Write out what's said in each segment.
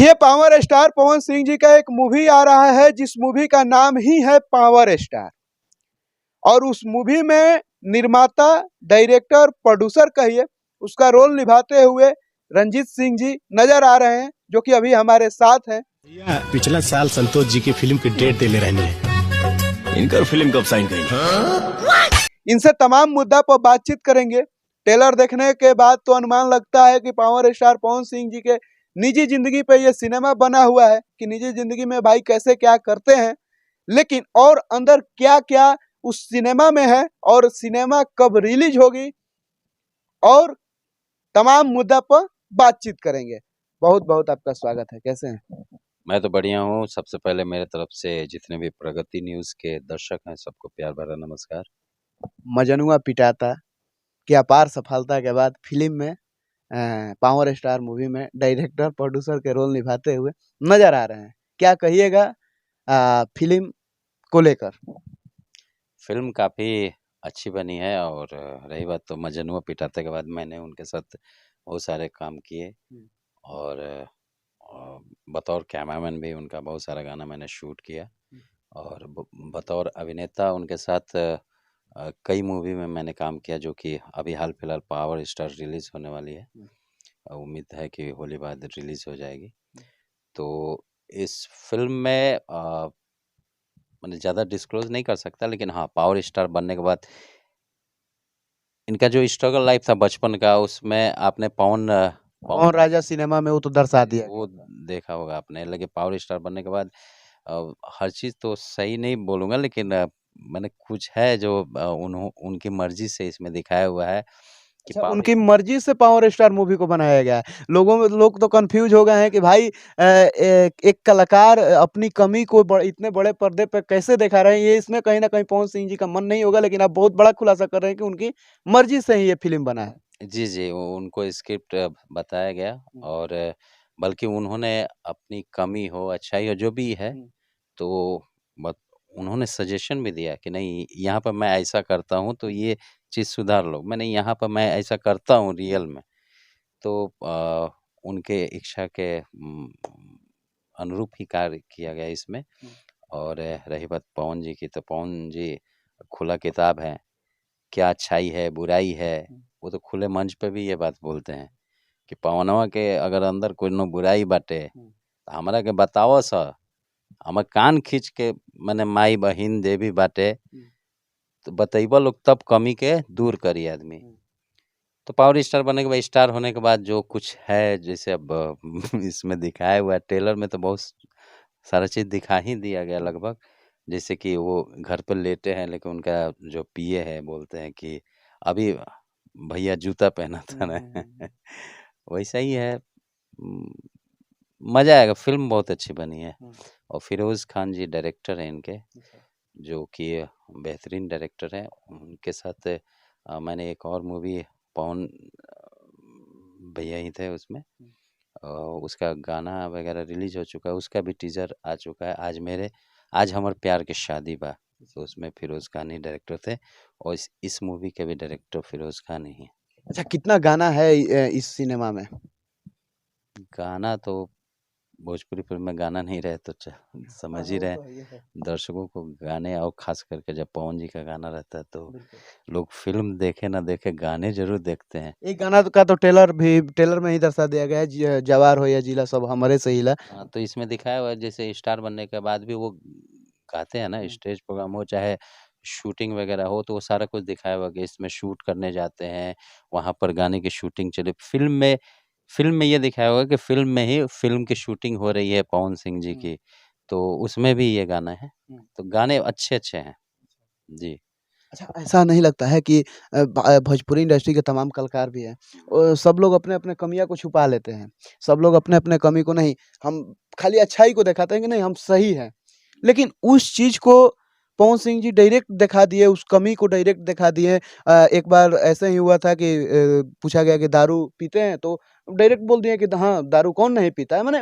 देखिए, power star Pawan Singh ji का एक मूवी आ रहा है जिस मूवी का नाम ही है पावर स्टार। और उस मूवी में निर्माता, डायरेक्टर, प्रोड्यूसर कहिए, उसका रोल निभाते हुए रंजीत सिंह जी नजर आ रहे हैं, जो कि अभी हमारे साथ हैं। पिछला साल संतोष जी की फिल्म की डेट दे ले रहे हैं। इनका फिल्म कब साइन करेंगे? इनसे तमाम मुद्दा पर बातचीत करेंगे। ट्रेलर देखने के बाद तो अनुमान लगता है कि पावर स्टार पवन सिंह जी के निजी जिंदगी पे ये सिनेमा बना हुआ है कि निजी जिंदगी में भाई कैसे क्या करते हैं, लेकिन और अंदर क्या क्या उस सिनेमा में है और सिनेमा कब रिलीज होगी और तमाम मुद्दा पर बातचीत करेंगे। बहुत बहुत आपका स्वागत है, कैसे हैं? मैं तो बढ़िया हूँ। सबसे पहले मेरे तरफ से जितने भी प्रगति न्यूज़ के दर्शक हैं सबको प्यार भरा नमस्कार। मजनुआ पिटाता की अपार सफलता के बाद फिल्म में पावर स्टार मूवी में डायरेक्टर, प्रोड्यूसर के रोल निभाते हुए नजर आ रहे हैं। क्या कहिएगा फिल्म को लेकर? फिल्म काफ़ी अच्छी बनी है और रही बात तो मजनुआ पिटाते के बाद मैंने उनके साथ बहुत सारे काम किए और बतौर कैमरामैन भी उनका बहुत सारा गाना मैंने शूट किया और बतौर अभिनेता उनके साथ कई मूवी में मैंने काम किया, जो कि अभी हाल फिलहाल पावर स्टार रिलीज़ होने वाली है। उम्मीद है कि होली बाद रिलीज़ हो जाएगी। तो इस फिल्म में मैंने ज़्यादा डिस्क्लोज़ नहीं कर सकता, लेकिन हाँ, पावर स्टार बनने के बाद इनका जो स्ट्रगल लाइफ था बचपन का, उसमें आपने पवन राजा सिनेमा में वो तो दर्शा दिया वो देखा होगा आपने। लेकिन पावर स्टार बनने के बाद हर चीज़ तो सही नहीं बोलूँगा, लेकिन मैंने कुछ है जो उनकी मर्जी से इसमें दिखाया हुआ है कि उनकी मर्जी से पावर स्टार मूवी को बनाया गया है। लोग तो कंफ्यूज हो गए हैं कि भाई एक कलाकार अपनी कमी को इतने बड़े पर्दे पर कैसे दिखा रहे हैं। ये इसमें कहीं ना कहीं पवन सिंह जी का मन नहीं होगा, लेकिन आप बहुत बड़ा खुलासा कर रहे हैं कि उनकी मर्जी से ही ये फिल्म बना है। जी, जी, उनको स्क्रिप्ट बताया गया और बल्कि उन्होंने अपनी कमी हो, अच्छाई हो, जो भी है, तो बत उन्होंने सजेशन भी दिया कि नहीं, यहाँ पर मैं ऐसा करता हूँ तो ये चीज़ सुधार लो। मैं नहीं, यहाँ पर मैं ऐसा करता हूँ रियल में। तो उनके इच्छा के अनुरूप ही कार्य किया गया इसमें। और रही बात पवन जी की, तो पवन जी खुला किताब हैं। क्या अच्छाई है, बुराई है, वो तो खुले मंच पे भी ये बात बोलते हैं कि पवनवा के अगर अंदर कोनो बुराई बाटे तो हमरा के बताओ स, हमर कान खींच के मने माई बहिन देवी बाटे तो बतैबा लोग, तब कमी के दूर करी आदमी। तो पावर स्टार बनने के बाद, स्टार होने के बाद जो कुछ है, जैसे अब इसमें दिखाया हुआ है, ट्रेलर में तो बहुत सारा चीज़ दिखा ही दिया गया लगभग। जैसे कि वो घर पर लेटे हैं, लेकिन उनका जो पीए है बोलते हैं कि अभी भैया जूता पहना था ना। वैसा ही है। मज़ा आएगा। फिल्म बहुत अच्छी बनी है और फिरोज़ खान जी डायरेक्टर हैं इनके, जो कि बेहतरीन डायरेक्टर हैं। उनके साथ मैंने एक और मूवी, पवन भैया ही थे उसमें, उसका गाना वगैरह रिलीज हो चुका है, उसका भी टीजर आ चुका है। आज हमर प्यार के शादी बा, तो उसमें फिरोज़ खान ही डायरेक्टर थे और इस मूवी के भी डायरेक्टर फिरोज़ खान ही हैं। अच्छा, कितना गाना है इस सिनेमा में? गाना तो भोजपुरी फिल्म में गाना नहीं रहे तो समझ ही रहे दर्शकों को गाने, और खास करके जब पवन जी का गाना रहता है तो लोग फिल्म देखे ना देखे गाने जरूर देखते हैं। एक गाना का तो ट्रेलर में ही दर्शा दिया गया है, जवार हो या जिला सब हमारे से हिला। हाँ, तो इसमें दिखाया हुआ है जैसे स्टार बनने के बाद भी वो गाते हैं ना, स्टेज प्रोग्राम हो चाहे शूटिंग वगैरह हो, तो वो सारा कुछ दिखाया हुआ कि इसमें शूट करने जाते हैं, वहाँ पर गाने की शूटिंग चले। फिल्म में ये दिखाया हुआ कि फिल्म में ही फिल्म की शूटिंग हो रही है पवन सिंह जी की, तो उसमें भी ये गाना है। तो गाने अच्छे-अच्छे हैं। जी। अच्छा, ऐसा नहीं लगता है कि भोजपुरी इंडस्ट्री के तमाम कलाकार भी हैं, सब लोग अपने-अपने कमियाँ को छुपा लेते हैं। सब लोग अपने-अपने कमी को नहीं, हम खाली अच्छाई को दिखाते हैं कि नहीं हम सही हैं। लेकिन उस चीज़ को पवन सिंह जी डायरेक्ट दिखा दिए, उस कमी को डायरेक्ट दिखा दिए। एक बार ऐसे ही हुआ था कि पूछा गया कि दारू पीते हैं? तो डायरेक्ट बोल दिए कि हाँ, दारू कौन नहीं पीता है? माने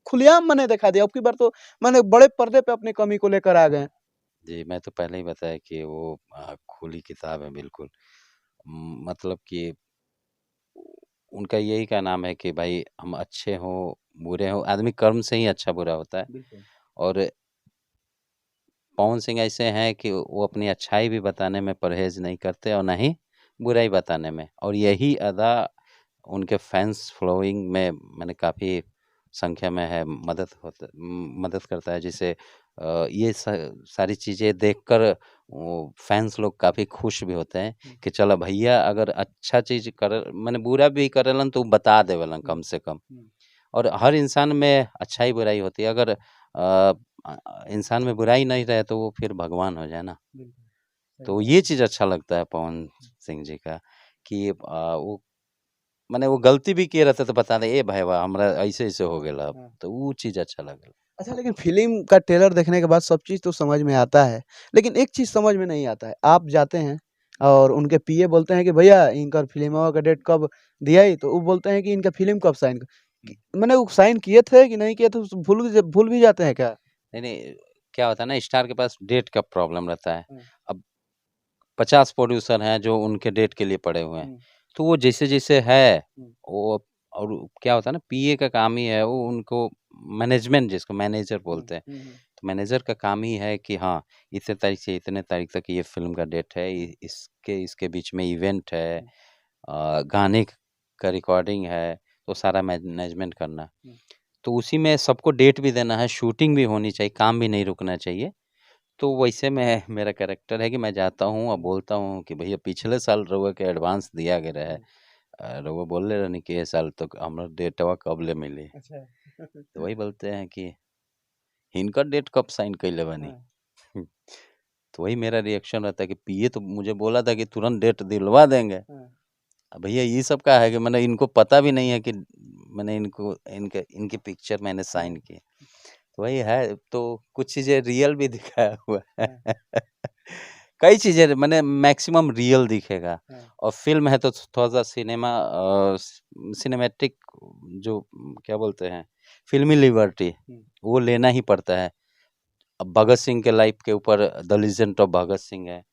खुलेआम मैंने दिखा दिया। अब की बार तो माने बड़े पर्दे पे अपनी कमी को लेकर आ गए। जी, मैं तो पहले ही बताया कि वो खुली किताब है बिल्कुल। मतलब कि उनका यही का नाम है कि भाई हम अच्छे हों, बुरे हों, आदमी कर्म से ही अच्छा बुरा होता है। बिल्कुल। और पवन सिंह ऐसे हैं कि वो अपनी अच्छाई भी बताने में परहेज़ नहीं करते और ना ही बुराई बताने में, और यही अदा उनके फैन्स फॉलोइंग में मैंने काफ़ी संख्या में है, मदद करता है, जिससे ये सारी चीज़ें देखकर वो फैन्स लोग काफ़ी खुश भी होते हैं कि चलो भैया अगर अच्छा चीज़ कर माने बुरा भी करेलन तो बता देवेलन कम से कम। और हर इंसान में अच्छाई बुराई होती है, अगर इंसान में बुराई नहीं रहे तो वो फिर भगवान हो जाए ना। तो ये चीज़ अच्छा लगता है पवन सिंह जी का कि वो माने वो गलती भी किए रहते तो बता दे ए भाईवा हमरा ऐसे-ऐसे हो गेल अब, हाँ। तो वो चीज़ अच्छा लगल। अच्छा, लेकिन फ़िल्म का ट्रेलर देखने के बाद सब चीज़ तो समझ में आता है, लेकिन एक चीज़ समझ में नहीं आता है। आप जाते हैं और उनके पीए बोलते हैं कि भैया इनकर फ़िल्मवा का डेट कब दियाई? तो वो बोलते हैं कि इनका फ़िल्म कब साइन कि माने वो साइन किए थे कि नहीं किए थे उस भूल भी जाते हैं क्या? नहीं, नहीं, क्या होता है ना स्टार के पास डेट का प्रॉब्लम रहता है। हुँ, अब 50 प्रोड्यूसर हैं जो उनके डेट के लिए पड़े हुए हैं। हुँ, तो वो जैसे-जैसे है हुँ, वो और क्या होता है ना पीए का काम ही है वो उनको मैनेजमेंट जिसको मैनेजर हुँ, बोलते हैं। हुँ, हुँ, तो मैनेजर का काम ही है कि हाँ, इतने तारीख से इतने तारीख तक ये फ़िल्म का डेट है, इसके बीच में इवेंट है, हुँ, गाने का रिकॉर्डिंग है, तो सारा मैनेजमेंट करना। हुँ, तो उसी में सबको डेट भी देना है, शूटिंग भी होनी चाहिए, काम भी नहीं रुकना चाहिए। तो वैसे में मेरा कैरेक्टर है कि मैं जाता हूँ और हुँ, बोलता हूँ कि भैया पिछले साल रउआ के एडवांस दिया गया है। हुँ। रउआ बोलले रहनी कि ए साल तक हमरा डेटवा कब ले मिली। अच्छा। तो वही बोलते हैं कि हिनकर डेट कब साइन कइले बानी? हाँ, तो वही मेरा रिएक्शन रहता है कि पीए तो मुझे बोला था कि तुरंत डेट दिलवा देंगे। हाँ, अब भैया ये सब क्या है कि मैंने इनको पता भी नहीं है कि मैंने इनको इनके इनकी पिक्चर मैंने साइन हाँ, की। तो वही है, तो कुछ चीज़ें रियल भी दिखाया हुआ है। हाँ, कई चीज़ें मैंने मैक्सिमम रियल दिखेगा, हाँ, और फ़िल्म है तो थोड़ा-सा सिनेमैटिक जो क्या बोलते हैं, फ़िल्मी लिबर्टी हुँ, वो लेना ही पड़ता है। अब भगत सिंह के लाइफ़ के ऊपर the legend of Bhagat Singh है,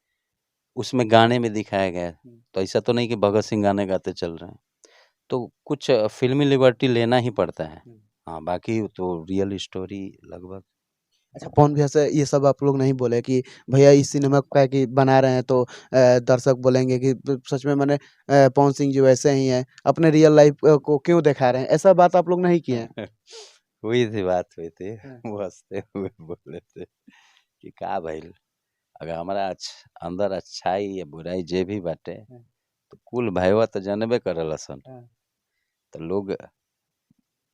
उसमें गाने में दिखाया गया है। हुँ, तो ऐसा तो नहीं कि भगत सिंह गाने गाते चल रहे हैं। तो कुछ फ़िल्मी लिबर्टी लेना ही पड़ता है। हुँ। हाँ, बाकी तो रियल स्टोरी लगभग। अच्छा, पवन भैया से ये सब आप लोग नहीं बोले कि भैया इस सिनेमा को क्या है कि बना रहे हैं तो दर्शक बोलेंगे कि सच में माने पवन सिंह जी वैसे ही हैं, अपने रियल लाइफ़ को क्यों दिखा रहे हैं? ऐसा बात आप लोग नहीं किए हैं? हुई थी बात हुई थी, हाँ, वो हँसते हुए बोले थे कि का भइल अगर हमारा अंदर अच्छाई या बुराई जे भी बाटे हाँ, तो कुल भईवा तो जानबे करेला सन। हाँ, तो लोग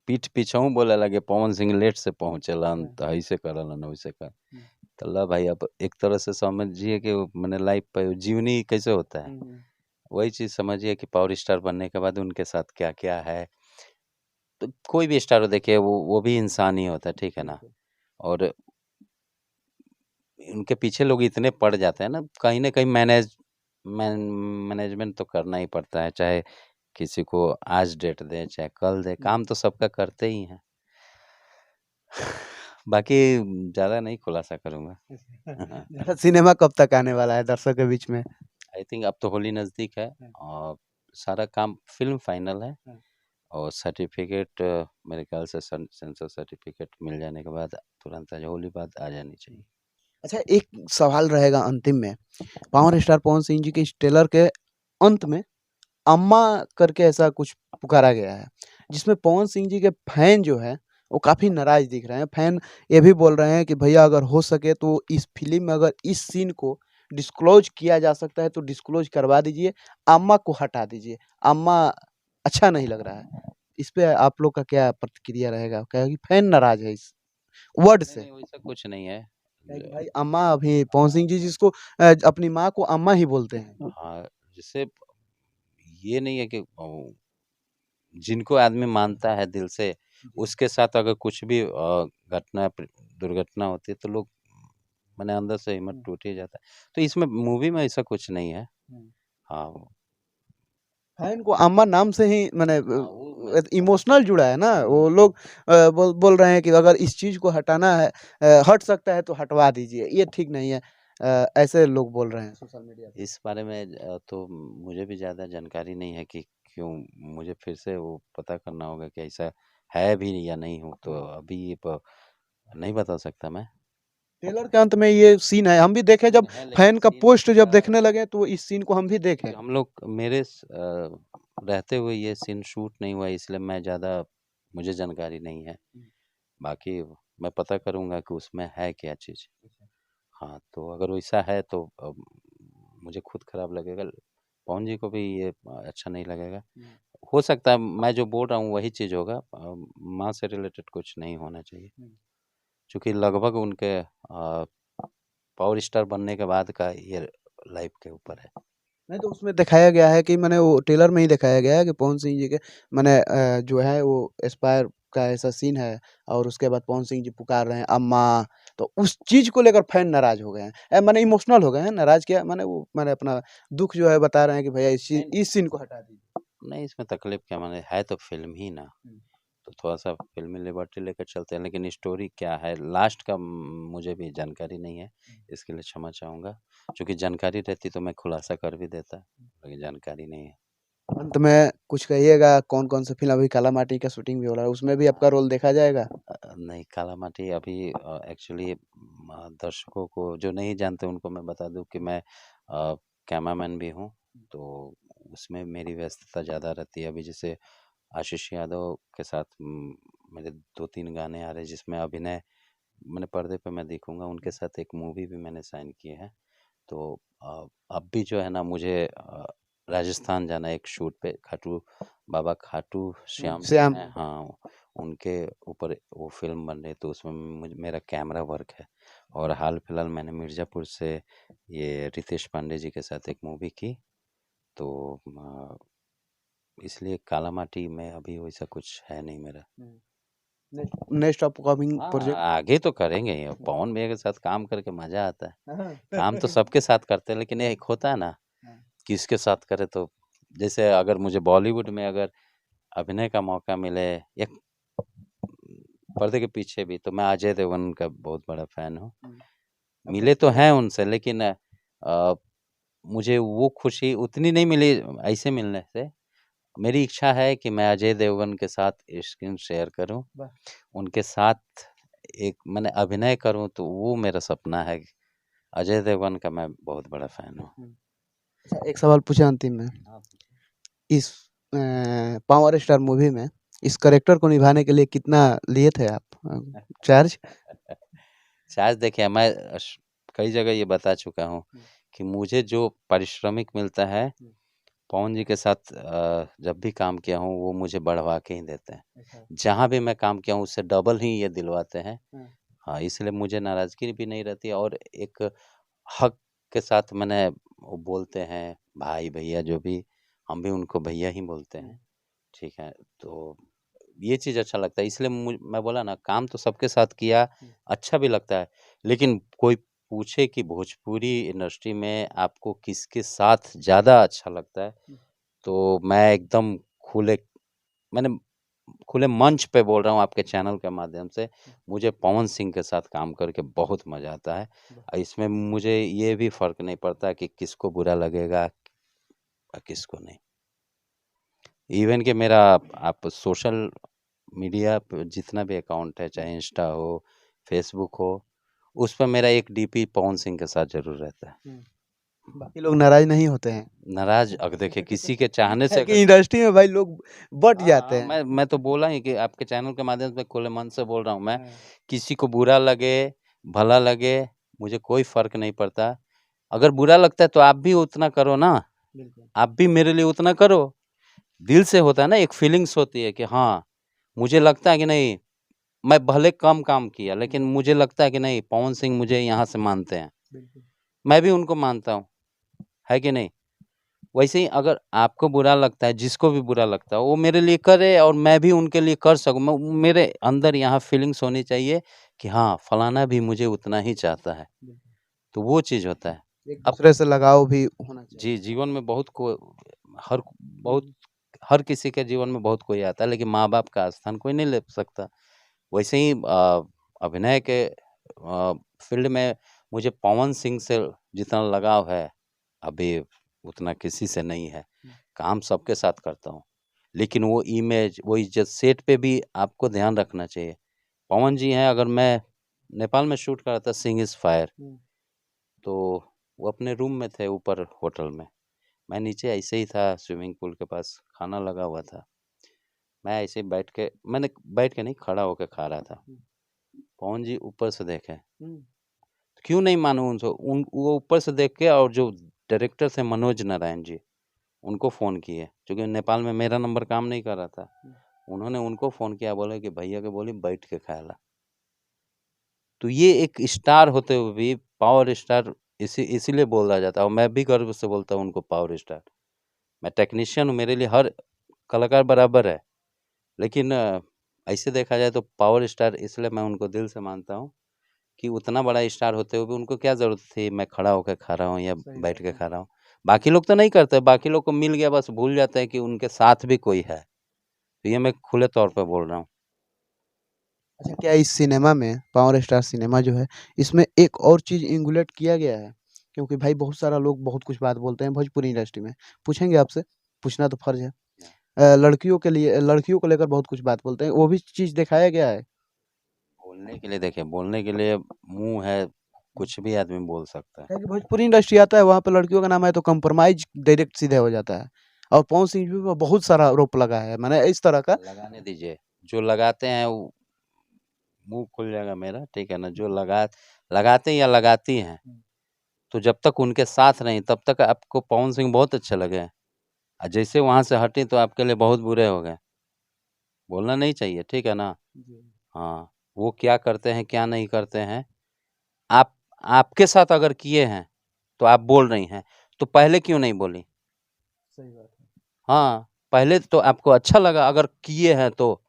पीठ पीछहू बोले लगे पवन सिंह लेट से पहुँचेलन हाँ, तो ऐसे करेलन वैसे कर। हुँ, तो ला भाई अब एक तरह से समझिए कि वो मैंने लाइफ पे जीवनी कैसे होता है, हुँ, हुँ, वही चीज़ समझिए कि पावर स्टार बनने के बाद उनके साथ क्या-क्या है। तो कोई भी स्टार हो देखिए वो भी इंसान ही होता है, ठीक है ना? बिल्कुल। और उनके पीछे लोग इतने पड़ जाते हैं ना, कहीं न कहीं मैनेजमेंट तो करना ही पड़ता है, चाहे किसी को आज डेट दें, चाहे कल दें, हुँ। काम तो सबका करते ही हैं। बाकी ज़्यादा नहीं खुलासा करूँगा। ज़्यादा सिनेमा कब तक आने वाला है दर्शक के बीच में? आई थिंक अब तो होली नज़दीक है हाँ, और सारा काम फ़िल्म फाइनल है, हाँ। और सर्टिफ़िकेट मेरे ख़्याल से सेंसर सर्टिफ़िकेट मिल जाने के बाद तुरंत आज होली बाद आ जानी चाहिए। अच्छा, एक सवाल रहेगा अंतिम में, पावर स्टार पवन सिंह जी के इस ट्रेलर के अंत में अम्मा करके ऐसा कुछ पुकारा गया है, जिसमें पवन सिंह जी के फैन जो हैं, वो काफ़ी नाराज़ दिख रहे हैं। फैन ये भी बोल रहे हैं कि भैया अगर हो सके तो इस फ़िल्म में अगर इस सीन को डिस्क्लोज़ किया जा सकता है तो डिस्क्लोज़ करवा दीजिए, अम्मा को हटा दीजिए। अम्मा अच्छा नहीं लग रहा है। इस पे आप लोग का क्या प्रतिक्रिया रहेगा? क्या है कि फैन नाराज़ है इस वर्ड नहीं, से? नहीं वैसा कुछ नहीं है। क्या है कि ज भाई अम्मा अभी पवन सिंह जी जिसको अपनी माँ को अम्मा ही बोलते हैं। हाँ, जैसे ये नहीं है कि जिनको आदमी मानता है दिल से, जी। उसके साथ अगर कुछ भी दुर्घटना होती है तो लोग माने अंदर से हिम्मत हुँ, टूट ही जाता है। तो इसमें मूवी में ऐसा कुछ नहीं है। हुँ। हाँ, फैन को अम्मा नाम से ही माने हाँ, वो मैं समझ इमोशनल जुड़ा है ना, वो लोग बोल बोल रहे हैं कि अगर इस चीज़ को हटाना है हट सकता है तो हटवा दीजिए, ये ठीक नहीं है। ऐसे लोग बोल रहे हैं सोशल मीडिया पे। इस बारे में तो मुझे भी ज़्यादा जानकारी नहीं है कि क्यों मुझे फिर से वो पता करना होगा कि ऐसा है भी या नहीं हूँ, तो अभी ये नहीं बता सकता मैं। ट्रेलर के अंत में ये सीन है, हम भी देखे जब है, लेकिन फैन का सीन पोस्ट जब पूरा देखने लगे तो इस सीन को हम भी देखे। हम लोग रहते हुए ये सीन शूट नहीं हुआ, इसलिए मैं ज़्यादा मुझे जानकारी नहीं है। बाकी मैं पता करूँगा कि उसमें है क्या चीज़। हाँ, तो अगर वैसा है तो मुझे खुद खराब लगेगा, पवन जी को भी ये अच्छा नहीं लगेगा। हो सकता है मैं जो बोल रहा हूँ वही चीज़ होगा, माँ से रिलेटेड कुछ नहीं होना चाहिए, क्योंकि लगभग उनके पावर स्टार बनने के बाद का ये लाइफ के ऊपर है। नहीं तो उसमें दिखाया गया है कि मैंने वो ट्रेलर में ही दिखाया गया है कि पवन सिंह जी के मैंने जो है वो एस्पायर का ऐसा सीन है और उसके बाद पवन सिंह जी पुकार रहे हैं अम्मा, तो उस चीज को लेकर फैन नाराज हो गए हैं, माने इमोशनल हो गए हैं, नाराज क्या माने वो मैंने अपना दुख जो है बता रहे हैं कि भैया इस सीन को हटा दीजिए। नहीं, इसमें तकलीफ क्या, माने है तो फिल्म ही ना, तो थोड़ा सा फिल्मी लिबर्टी लेकर चलते हैं, लेकिन स्टोरी क्या है लास्ट का मुझे भी जानकारी नहीं है, इसके लिए क्षमा चाहूँगा। क्योंकि जानकारी रहती तो मैं खुलासा कर भी देता, लेकिन जानकारी नहीं है। अंत में कुछ कहिएगा, कौन कौन सा फिल्म अभी काला माटी का शूटिंग भी हो रहा है, उसमें भी आपका रोल देखा जाएगा? नहीं, काला माटी अभी एक्चुअली दर्शकों को जो नहीं जानते उनको मैं बता दूं कि मैं कैमरामैन भी हूं, तो उसमें मेरी व्यस्तता ज़्यादा रहती है। अभी जैसे आशीष यादव के साथ मेरे 2-3 गाने आ रहे हैं जिसमें अभिनय मैंने पर्दे पे मैं देखूंगा, उनके साथ एक मूवी भी मैंने साइन किए हैं। तो अब भी जो है ना मुझे राजस्थान जाना है एक शूट पे, बाबा खाटू श्याम जी श्याम। हैं, हाँ, उनके ऊपर वो फिल्म बन रही है, तो उसमें मेरा कैमरा वर्क है। और हाल फिलहाल मैंने मिर्ज़ापुर से ये रितेश पांडे जी के साथ एक मूवी की, तो इसलिए काला माटी में अभी वैसा कुछ है नहीं मेरा। नेक्स्ट अपकमिंग हाँ, प्रोजेक्ट। आगे तो करेंगे ही, अब पवन भैया के साथ काम करके मजा आता है। काम तो सबके साथ करते हैं, लेकिन एक होता है ना किसके साथ करे, तो जैसे अगर मुझे बॉलीवुड में अगर अभिनय का मौका मिले या पर्दे के पीछे भी, तो मैं अजय देवगन का बहुत बड़ा फैन हूँ। मिले तो हैं उनसे, लेकिन मुझे वो खुशी उतनी नहीं मिली ऐसे मिलने से। मेरी इच्छा है कि मैं अजय देवगन के साथ स्क्रीन शेयर करूं, उनके साथ एक मैंने अभिनय करूं, तो वो मेरा सपना है। अजय देवगन का मैं बहुत बड़ा फैन हूँ। अच्छा, एक सवाल पूछे अंतिम में, इस पावर स्टार मूवी में इस कैरेक्टर को निभाने के लिए कितना लिए थे आप चार्ज? शायद देखिए, मैं कई जगह ये बता चुका हूँ कि मुझे जो पारिश्रमिक मिलता है, पवन जी के साथ जब भी काम किया हूँ वो मुझे बढ़वा के ही देते हैं। जहाँ भी मैं काम किया हूँ उससे डबल ही ये दिलवाते हैं। हाँ, इसलिए मुझे नाराज़गी भी नहीं रहती, और एक हक के साथ मैंने वो बोलते हैं भाई भैया, जो भी हम भी उनको भैया ही बोलते हैं। ठीक है, तो ये चीज़ अच्छा लगता है, इसलिए मैं बोला ना काम तो सबके साथ किया, अच्छा भी लगता है। लेकिन कोई पूछे कि भोजपुरी इंडस्ट्री में आपको किसके साथ ज़्यादा अच्छा लगता है, तो मैं एकदम खुले मैंने खुले मंच पे बोल रहा हूँ आपके चैनल के माध्यम से, मुझे पवन सिंह के साथ काम करके बहुत मज़ा आता है। इसमें मुझे ये भी फ़र्क नहीं पड़ता कि किसको बुरा लगेगा और किसको नहीं। इवन कि मेरा आप सोशल मीडिया पे जितना भी अकाउंट है, चाहे इंस्टा हो, फेसबुक हो, उस पर मेरा एक डीपी पवन सिंह के साथ ज़रूर रहता है। बाकी लोग नाराज नहीं होते हैं नाराज़ अगर देखिए किसी के चाहने से कि इंडस्ट्री में भाई लोग बट जाते हैं। मैं तो बोला ही कि आपके चैनल के माध्यम से खुले मन से बोल रहा हूँ मैं, किसी को बुरा लगे भला लगे मुझे कोई फ़र्क नहीं पड़ता। अगर बुरा लगता है तो आप भी उतना करो ना, आप भी मेरे लिए उतना करो। दिल से होता है ना, एक फीलिंग्स होती है कि हाँ, मुझे लगता है कि नहीं, मैं भले कम काम किया लेकिन मुझे लगता है कि नहीं पवन सिंह मुझे यहाँ से मानते हैं, मैं भी उनको मानता हूँ, है कि नहीं? वैसे ही अगर आपको बुरा लगता है, जिसको भी बुरा लगता है वो मेरे लिए करे और मैं भी उनके लिए कर सकूँ। मेरे अंदर यहाँ फीलिंग्स होनी चाहिए कि हाँ, फलाना भी मुझे उतना ही चाहता है, तो वो चीज़ होता है। एक दूसरे से लगाव भी होना चाहिए। जी, जीवन में हर किसी के जीवन में बहुत कोई आता है, लेकिन माँ-बाप का स्थान कोई नहीं ले सकता। वैसे ही अभिनय के फ़ील्ड में मुझे पवन सिंह से जितना लगाव है, अभी उतना किसी से नहीं है। काम सबके साथ करता हूँ, लेकिन वो इमेज, वो इज्जत सेट पे भी आपको ध्यान रखना चाहिए। पवन जी हैं, अगर मैं नेपाल में शूट कर रहा था सिंग इज़ फायर, तो वो अपने रूम में थे ऊपर होटल में, मैं नीचे ऐसे ही था स्विमिंग पूल के पास, खाना लगा हुआ था, मैं ऐसे ही मैंने बैठ के नहीं, खड़ा होकर खा रहा था। पवन जी ऊपर से देखे, क्यों नहीं मानूं उनको, वो ऊपर से देख के, और जो डायरेक्टर थे मनोज नारायण जी, उनको फ़ोन किए, क्योंकि नेपाल में मेरा नंबर काम नहीं कर रहा था, उन्होंने उनको फ़ोन किया, बोले कि भैया के बोली बैठ के खाएला। तो ये एक स्टार होते हुए भी पावर स्टार इसीलिए बोला जाता है, और मैं भी गर्व से बोलता हूँ उनको पावर स्टार। मैं टेक्नीशियन हूँ, मेरे लिए हर कलाकार बराबर है, लेकिन ऐसे देखा जाए तो पावर स्टार इसलिए मैं उनको दिल से मानता हूँ कि उतना बड़ा स्टार होते हुए भी उनको क्या ज़रूरत थी मैं खड़ा होकर खा रहा हूँ या बैठ के खा रहा हूँ। बाकी लोग तो नहीं करते, बाकी लोग को मिल गया बस भूल जाते हैं कि उनके साथ भी कोई है। तो ये मैं खुले तौर पे बोल रहा हूँ। अच्छा, क्या इस सिनेमा में, पावर स्टार सिनेमा जो है, इसमें एक और चीज़ इंगुलेट किया गया है? क्योंकि भाई बहुत सारा लोग बहुत कुछ बात बोलते हैं भोजपुरी इंडस्ट्री में, पूछेंगे आपसे, पूछना तो फर्ज है। लड़कियों के लिए, लड़कियों को लेकर बहुत कुछ बात बोलते हैं, वो भी चीज़ दिखाया गया है? बोलने के लिए देखिए, बोलने के लिए मुँह है, कुछ भी आदमी बोल सकता है। क्या कि भोजपुरी इंडस्ट्री आता है, वहाँ पे लड़कियों का नाम आए तो कंप्रोमाइज़ डायरेक्ट सीधे हो जाता है, और पवन सिंह जी पे बहुत सारा आरोप लगा है, मैंने इस तरह का। लगाने दीजिए, जो लगाते हैं वो मुँह खुल जाएगा मेरा, ठीक है ना? जो लगाते हैं या लगाती हैं, तो जब तक उनके साथ रहीं तब तक आपको पवन सिंह बहुत अच्छे लगे, और जैसे वहाँ से हटी तो आपके लिए बहुत बुरे हो गए। बोलना नहीं चाहिए, ठीक है ना? हाँ, वो क्या करते हैं, क्या नहीं करते हैं, आप आपके साथ अगर किए हैं, तो आप बोल रही हैं, तो पहले क्यों नहीं बोली? सही बात है। हाँ, पहले तो आपको अच्छा लगा अगर किए हैं तो।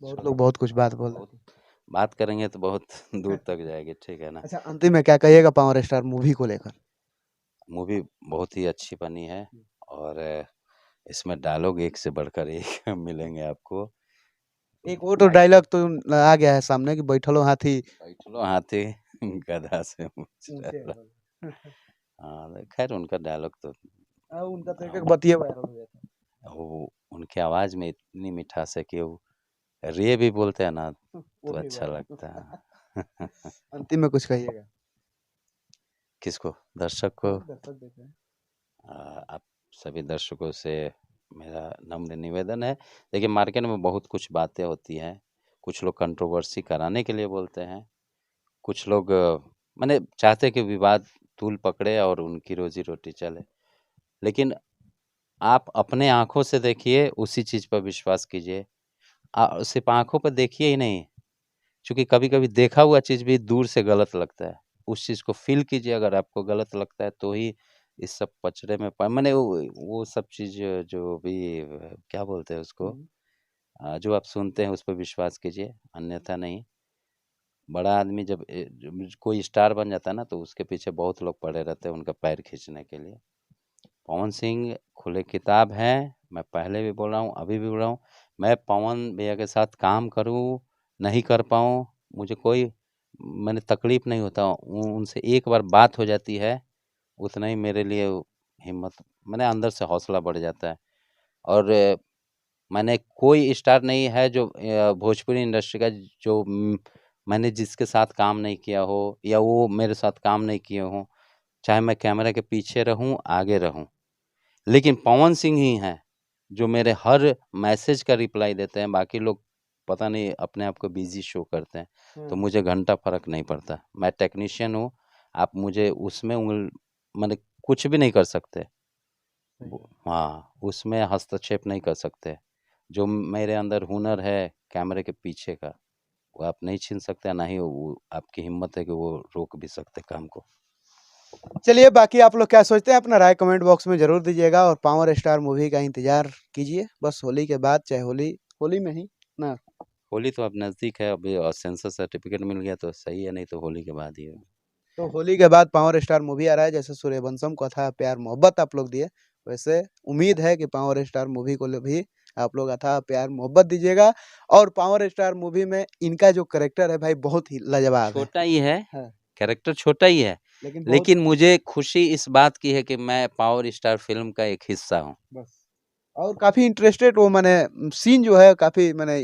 बहुत लोग बहुत कुछ बात बोल बहुत देते हैं। बात करेंगे तो बहुत दूर तक जाएगी, ठीक है ना? अच्छा, अंतिम में क्या कहिएगा पावर स्टार मूवी को लेकर? मूवी बहुत ही अच्छी बनी है, और इसमें डायलॉग एक से बढ़कर एक मिलेंगे आपको। एक वो तो डायलॉग तो आ गया है सामने कि बैठलो हाथी बैठलो हाथी गधा से ऊँच ऊँचे डरला। हो। हाँ, खैर उनका डायलॉग तो उनका तो एक एक हाँ, बतिया वायरल हो गया था। वो उनकी आवाज़ में इतनी मिठास है कि वो रे भी बोलते हैं ना, वो तो भी अच्छा बात। लगता है। अंतिम में कुछ कहिएगा? किसको? दर्शक को? हाँ, दर्शक देख रहे हैं। आप सभी दर्शकों से मेरा नम्र निवेदन है, देखिए मार्केट में बहुत कुछ बातें होती हैं, कुछ लोग कंट्रोवर्सी कराने के लिए बोलते हैं, कुछ लोग माने चाहते हैं कि विवाद तूल पकड़े और उनकी रोजी रोटी चले, लेकिन आप अपने आँखों से देखिए, उसी चीज़ पर विश्वास कीजिए। सिर्फ़ आँखों पर देखिए ही नहीं, क्योंकि कभी-कभी देखा हुआ चीज़ भी दूर से गलत लगता है। उस चीज़ को फ़ील कीजिए, अगर आपको गलत लगता है तो ही इस सब पचड़े में माने वो सब चीज़ जो भी क्या बोलते हैं उसको, हुँ। जो आप सुनते हैं उस पे विश्वास कीजिए, अन्यथा नहीं। बड़ा आदमी जब कोई स्टार बन जाता है ना, तो उसके पीछे बहुत लोग पड़े रहते हैं उनका पैर खींचने के लिए। पवन सिंह खुले किताब हैं, मैं पहले भी बोल रहा हूँ, अभी भी बोल रहा हूँ, मैं पवन भैया के साथ काम करूँ, नहीं कर पाऊँ, मुझे कोई माने तकलीफ़ नहीं होता। उनसे एक बार बात हो जाती है, उतना ही मेरे लिए हिम्मत माने अंदर से हौसला बढ़ जाता है। और मैंने कोई स्टार नहीं है जो भोजपुरी इंडस्ट्री का जो मैंने जिसके साथ काम नहीं किया हो या वो मेरे साथ काम नहीं किए हों, चाहे मैं कैमरा के पीछे रहूँ, आगे रहूँ। लेकिन पवन सिंह ही हैं, जो मेरे हर मैसेज का रिप्लाई देते हैं, बाकी लोग पता नहीं अपने आप को बिज़ी शो करते हैं, तो मुझे घंटा फ़र्क नहीं पड़ता। मैं टेक्नीशियन हूँ, आप मुझे उसमें माने कुछ भी नहीं कर सकते। हाँ, उसमें हस्तक्षेप नहीं कर सकते। जो मेरे अंदर हुनर है कैमरे के पीछे का, वो आप नहीं छीन सकते, ना ही वो आपकी हिम्मत है कि वो रोक भी सकते काम को। चलिए, बाकी आप लोग क्या सोचते हैं अपना राय कमेंट बॉक्स में ज़रूर दीजिएगा, और पावर स्टार मूवी का इंतज़ार कीजिए बस होली के बाद, चाहे होली में ही ना। होली तो अब नज़दीक है अभी, और सेंसर सर्टिफिकेट मिल गया तो सही है, नहीं तो होली के बाद ही होगा। तो होली के बाद पावर स्टार मूवी आ रहा है, जैसे सूर्यवंशम को अथाह प्यार मोहब्बत आप लोग दिए, वैसे उम्मीद है कि पावर स्टार मूवी को भी आप लोग अथाह प्यार मोहब्बत दीजिएगा। और पावर स्टार मूवी में इनका जो कैरेक्टर है भाई बहुत ही लाजवाब है। छोटा ही है, हाँ। कैरेक्टर छोटा ही है, लेकिन बहुत लेकिन मुझे खुशी इस बात की है कि मैं पावर स्टार फ़िल्म का एक हिस्सा हूँ। बस और काफ़ी इंटरेस्टेड वो माने सीन जो है काफ़ी माने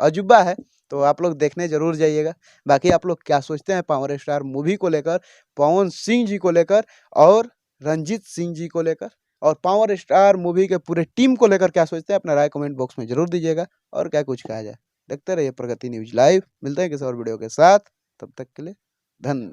अजूबा है, तो आप लोग देखने ज़रूर जाइएगा। बाकी आप लोग क्या सोचते हैं पावर स्टार मूवी को लेकर, पवन सिंह जी को लेकर और रंजीत सिंह जी को लेकर और पावर स्टार मूवी के पूरे टीम को लेकर क्या सोचते हैं? अपना राय कमेंट बॉक्स में ज़रूर दीजिएगा और क्या कुछ कहा जाए। देखते रहिए प्रगति न्यूज़ लाइव, मिलते हैं किसी और वीडियो के साथ, तब तक के लिए धन्यवाद।